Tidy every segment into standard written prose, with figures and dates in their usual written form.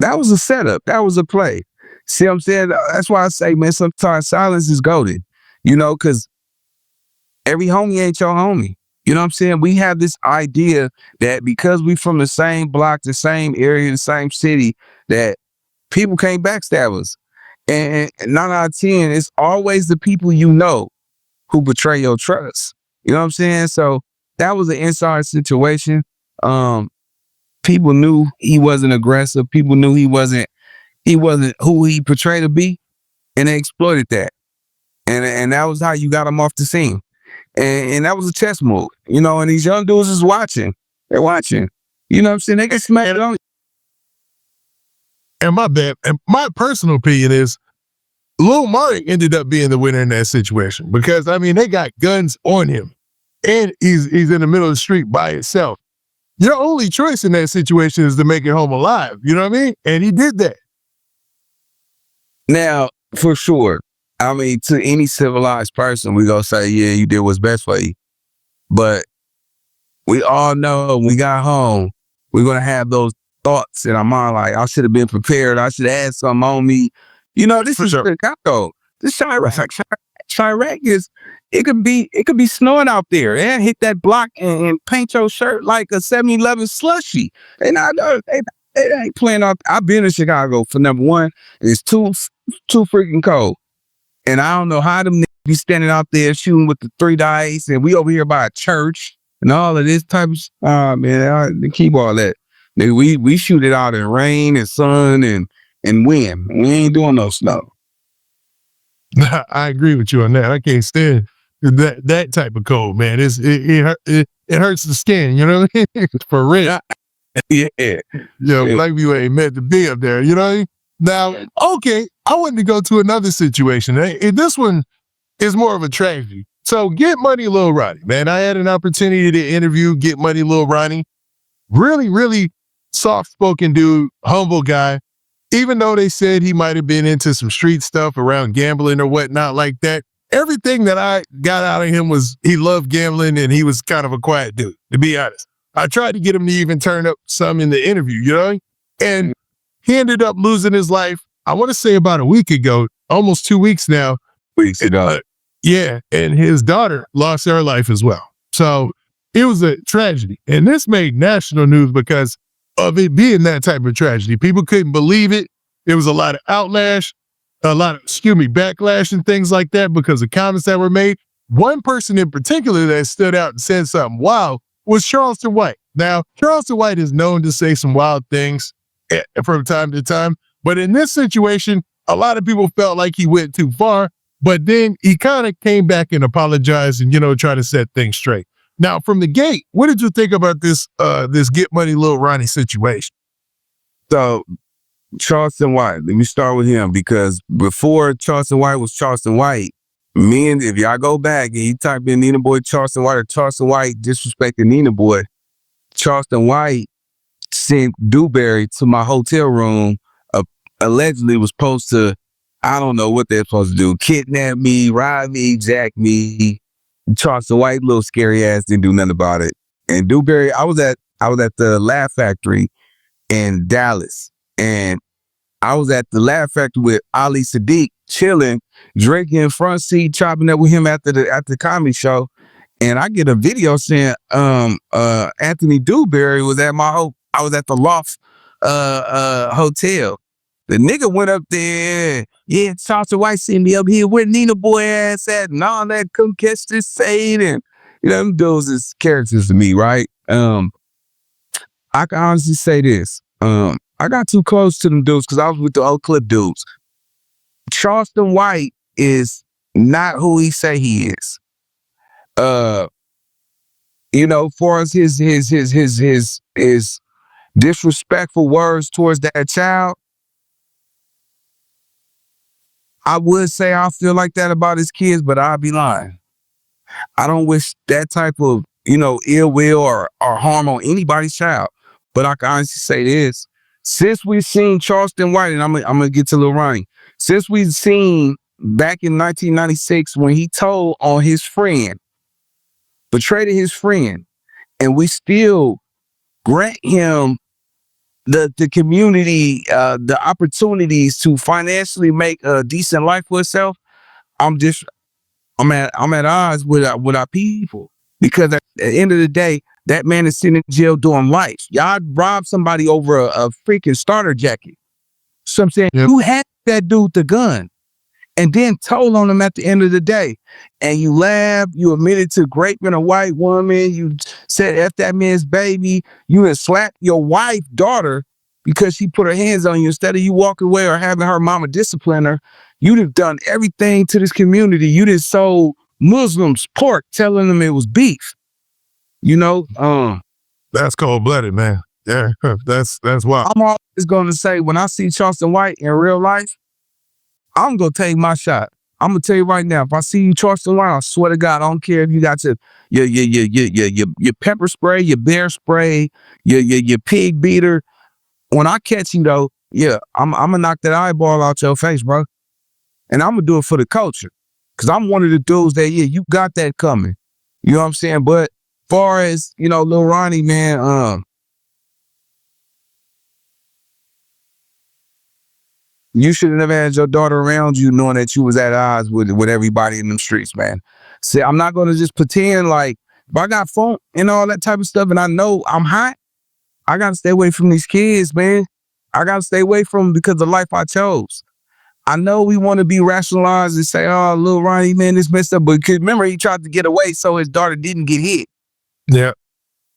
That was a setup. That was a play. See what I'm saying? That's why I say, man, sometimes silence is golden, because every homie ain't your homie. You know what I'm saying? We have this idea that because we from the same block, the same area, the same city, that people can't backstab us. And 9 out of 10, it's always the people who betray your trust. You know what I'm saying? So that was an inside situation. People knew he wasn't aggressive. People knew he wasn't who he portrayed to be, and they exploited that. And that was how you got him off the scene. And that was a chess move, and these young dudes is watching. They're watching. You know what I'm saying? They get smacked on. And my personal opinion is Lil Ronnie ended up being the winner in that situation because, they got guns on him and he's in the middle of the street by himself. Your only choice in that situation is to make it home alive. You know what I mean? And he did that. Now, for sure, to any civilized person, we gonna say, yeah, you did what's best for you. But we all know when we got home, we're gonna have those thoughts in our mind, like, I should have been prepared. I should have had something on me. This is Chicago. This Chirac is, it could be snowing out there. And hit that block and paint your shirt like a 7-Eleven slushie. They ain't playing out. I've been in Chicago for number one. It's too freaking cold. And I don't know how them niggas be standing out there shooting with the 3 dice, and we over here by a church and all of this type of man, they keep all that. We shoot it out in rain and sun and wind. We ain't doing no snow. I agree with you on that. I can't stand that type of cold, man. It hurts the skin, you know what I mean? For real. Yeah. Black people ain't meant to be up there, you know what I mean? Now, okay, I wanted to go to another situation. This one is more of a tragedy. So Get Money Lil Ronnie, man. I had an opportunity to interview Get Money Lil Ronnie. Really, really soft-spoken dude, humble guy. Even though they said he might have been into some street stuff around gambling or whatnot like that, everything that I got out of him was he loved gambling and he was kind of a quiet dude, to be honest. I tried to get him to even turn up some in the interview, you know? And he ended up losing his life, I want to say about a week ago, almost 2 weeks now. Weeks ago. Yeah, and his daughter lost her life as well. So it was a tragedy. And this made national news because of it being that type of tragedy. People couldn't believe it. There was a lot of backlash and things like that because of comments that were made. One person in particular that stood out and said something wild was Charleston White. Now, Charleston White is known to say some wild things from time to time, but in this situation, a lot of people felt like he went too far, but then he kind of came back and apologized and, try to set things straight. Now, from the gate, what did you think about this Get Money Lil Ronnie situation? So, Charleston White, let me start with him because before Charleston White was Charleston White, if y'all go back and you type in Nina Boy Charleston White or Charleston White disrespecting Nina Boy, Charleston White sent Dewberry to my hotel room, allegedly was supposed to, I don't know what they're supposed to do, kidnap me, rob me, jack me. Charleston White, little scary ass, didn't do nothing about it. And Dewberry, I was at the Laugh Factory in Dallas, and I was at the Laugh Factory with Ali Sadiq, chilling, drinking, front seat, chopping up with him at the comedy show. And I get a video saying Anthony Dewberry was at I was at the Loft hotel. The nigga went up there, yeah, Charleston White sent me up here where Nina Boy ass at and all that, come catch this fade. And, them dudes is characters to me, right? I can honestly say this. I got too close to them dudes because I was with the Oak Cliff dudes. Charleston White is not who he say he is. Far as his disrespectful words towards that child, I would say I feel like that about his kids, but I'd be lying. I don't wish that type of, ill will or harm on anybody's child. But I can honestly say this. Since we've seen Charleston White, and I'm gonna get to Lil Ronnie, since we've seen back in 1996 when he told on his friend, betrayed his friend, and we still grant him the community, the opportunities to financially make a decent life for itself, I'm at odds with our people, because at the end of the day, that man is sitting in jail doing life. Y'all robbed somebody over a freaking starter jacket. So I'm saying, Yep. who had that dude the gun? And then told on him at the end of the day. And you laughed, you admitted to raping a white woman, you said F that man's baby, you had slapped your wife's daughter because she put her hands on you. Instead of you walking away or having her mama discipline her, you'd have done everything to this community. You just sold Muslims pork, telling them it was beef. You know, That's cold-blooded, man. Yeah, that's wild. I'm always going to say, when I see Charleston White in real life, I'm going to take my shot. I'm going to tell you right now, if I see you Charleston White, I swear to God, I don't care if you got your pepper spray, your bear spray, your pig beater. When I catch you though, yeah, I'm going to knock that eyeball out your face, bro. And I'm going to do it for the culture. Because I'm one of the dudes that, yeah, you got that coming. You know what I'm saying? But far as, Lil Ronnie, man, you should have never had your daughter around you knowing that you was at odds with everybody in them streets, man. See, I'm not going to just pretend like, if I got phone and all that type of stuff and I know I'm hot, I got to stay away from these kids, man. I got to stay away from them because of the life I chose. I know we want to be rationalized and say, oh, Lil Ronnie, man, this messed up. But remember, he tried to get away so his daughter didn't get hit. Yeah.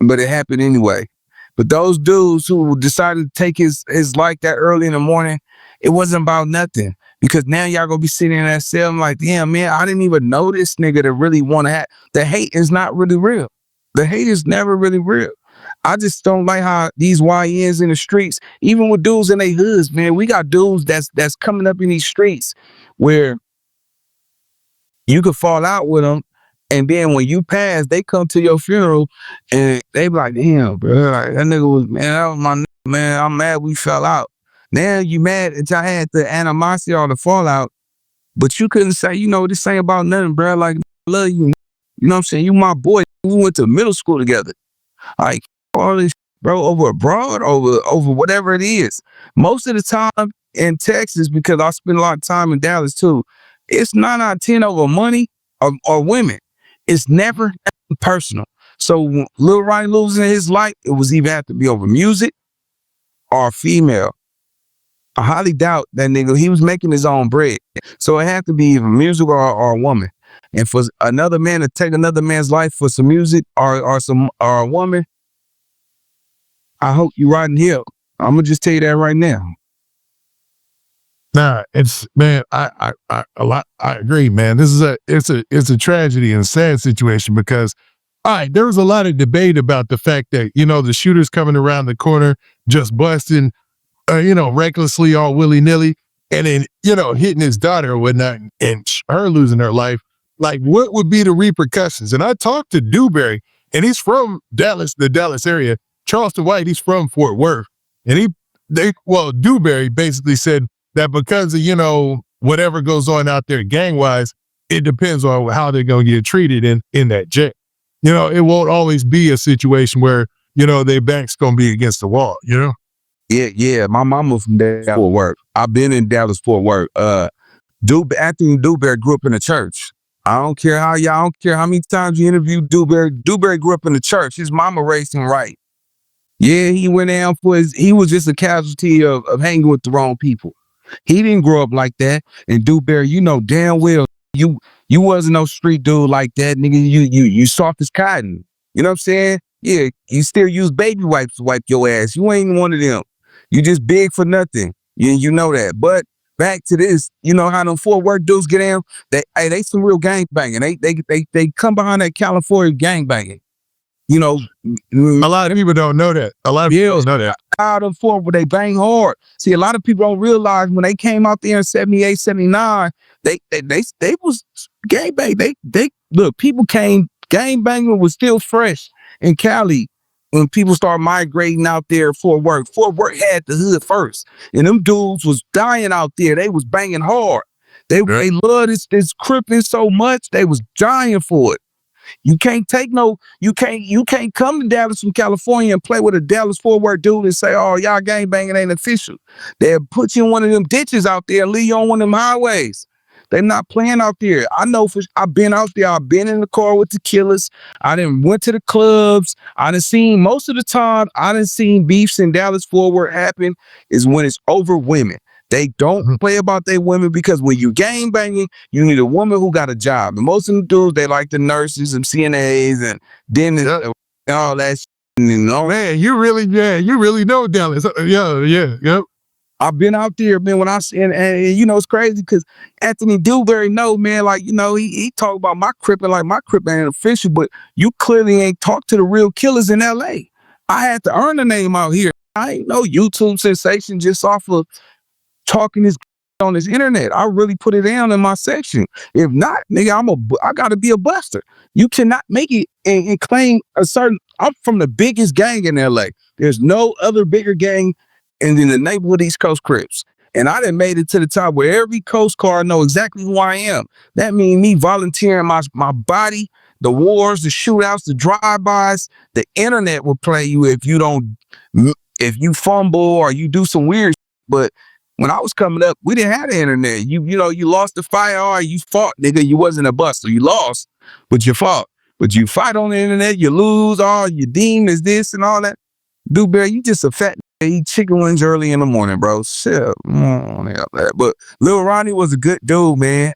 But it happened anyway. But those dudes who decided to take his life that early in the morning, it wasn't about nothing. Because now y'all gonna be sitting in that cell. I'm like, damn, man, I didn't even know this nigga to really want to have. The hate is not really real. The hate is never really real. I just don't like how these YNs in the streets, even with dudes in their hoods, man, we got dudes that's coming up in these streets where you could fall out with them. And then when you pass, they come to your funeral and they be like, damn, bro, like, that nigga was, man, that was my nigga, man. I'm mad we fell out. Now you mad that y'all had the animosity or the fallout, but you couldn't say, this ain't about nothing, bro. Like, I love you. You know what I'm saying? You my boy. We went to middle school together. Like, all this, bro, over abroad, over whatever it is. Most of the time in Texas, because I spend a lot of time in Dallas too, it's 9 out of 10 over money or women. It's never personal. So Lil Ronnie losing his life, it was either have to be over music or a female. I highly doubt that nigga, he was making his own bread. So it had to be either music or a woman. And for another man to take another man's life for some music or a woman, I hope you riding hill. I'm gonna just tell you that right now. Nah, it's, man, I agree, man. This is it's a tragedy and a sad situation because, all right, there was a lot of debate about the fact that, the shooter's coming around the corner, just busting, recklessly, all willy-nilly, and then, hitting his daughter or whatnot and her losing her life. Like, what would be the repercussions? And I talked to Dewberry, and he's from Dallas, the Dallas area. Charleston White, he's from Fort Worth. And Dewberry basically said that because of, whatever goes on out there gang-wise, it depends on how they're going to get treated in that jail. It won't always be a situation where, their back's going to be against the wall, Yeah. My mama from Dallas Fort Worth. I've been in Dallas Fort Worth. Anthony Dewberry grew up in the church. I don't care how many times you interview Dewberry. Dewberry grew up in the church. His mama raised him right. Yeah, he went down he was just a casualty of hanging with the wrong people. He didn't grow up like that. And Dewberry, damn well, you wasn't no street dude like that, nigga. You soft as cotton. You know what I'm saying? Yeah, you still use baby wipes to wipe your ass. You ain't one of them. You just big for nothing. You know that. But back to this, how them Fort Worth dudes get down? They some real gang banging. They come behind that California gang banging. A lot of people don't know that. A lot of people don't know that. Out of Fort where they bang hard. See, a lot of people don't realize when they came out there in 78, 79, they was gang bang. They look, people came, gang banging was still fresh in Cali when people started migrating out there. Fort Worth had the hood first, and them dudes was dying out there. They was banging hard. They loved this cripping so much they was dying for it. You can't come to Dallas from California and play with a Dallas Fort Worth dude and say, oh, y'all gangbanging ain't official. They'll put you in one of them ditches out there and leave you on one of them highways. They're not playing out there. I know I've been out there. I've been in the car with the killers. I done went to the clubs. I done seen most of the time, I done seen beefs in Dallas Fort Worth happen is when it's over women. They don't play about their women because when you gang banging, you need a woman who got a job. And most of them dudes, they like the nurses and CNAs and dentists and all that shit. And all Man, you really know Dallas. Yep. I've been out there, man, when and you know, it's crazy because Anthony Dewberry man, like, you know, he talk about my crip and like my crip ain't official, but you clearly ain't talked to the real killers in LA. I had to earn the name out here. I ain't no YouTube sensation just off of talking this on this internet. I really put it down in my section. If not, nigga, I gotta be a buster. You cannot make it and claim I'm from the biggest gang in LA. There's no other bigger gang in the neighborhood East Coast Crips. And I done made it to the top where every Coast Guard know exactly who I am. That means me volunteering my body, the wars, the shootouts, the drive-bys. The internet will play you if you fumble or you do some weird shit. But when I was coming up, we didn't have the internet. You lost the fire or you fought, nigga. You wasn't a buster. You lost, but you fought. But you fight on the internet, you lose, you deem as this and all that. Dewberry, you just a fat nigga. Eat chicken wings early in the morning, bro. Shit. But Lil Ronnie was a good dude, man.